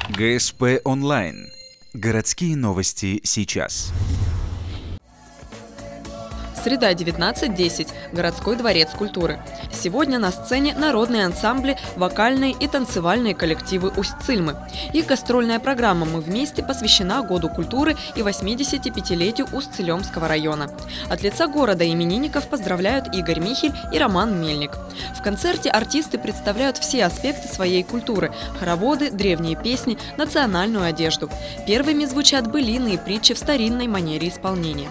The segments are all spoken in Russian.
ГСП онлайн. Городские новости сейчас. Среда, 19:10. Городской дворец культуры. Сегодня на сцене народные ансамбли, вокальные и танцевальные коллективы Усть-Цильмы. Их гастрольная программа «Мы вместе» посвящена Году культуры и 85-летию Усть-Цилемского района. От лица города именинников поздравляют Игорь Михель и Роман Мельник. В концерте артисты представляют все аспекты своей культуры – хороводы, древние песни, национальную одежду. Первыми звучат былины и притчи в старинной манере исполнения.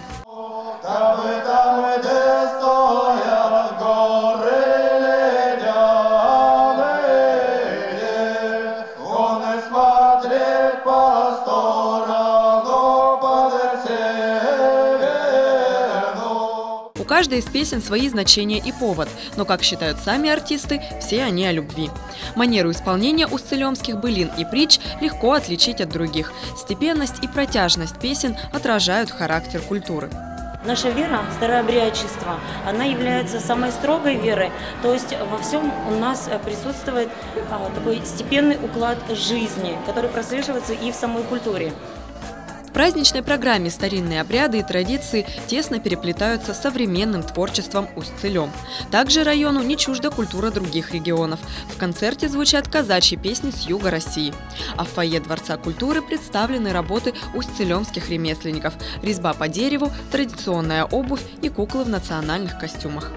У каждой из песен свои значения и повод, но, как считают сами артисты, все они о любви. Манеру исполнения усть-цилемских былин и притч легко отличить от других. Степенность и протяжность песен отражают характер культуры. Наша вера, старообрядчество, она является самой строгой верой, то есть во всем у нас присутствует такой степенный уклад жизни, который прослеживается и в самой культуре. В праздничной программе старинные обряды и традиции тесно переплетаются с современным творчеством Усть-Цилем. Также району не чужда культура других регионов. В концерте звучат казачьи песни с юга России. А в фойе Дворца культуры представлены работы усть-цилемских ремесленников, резьба по дереву, традиционная обувь и куклы в национальных костюмах.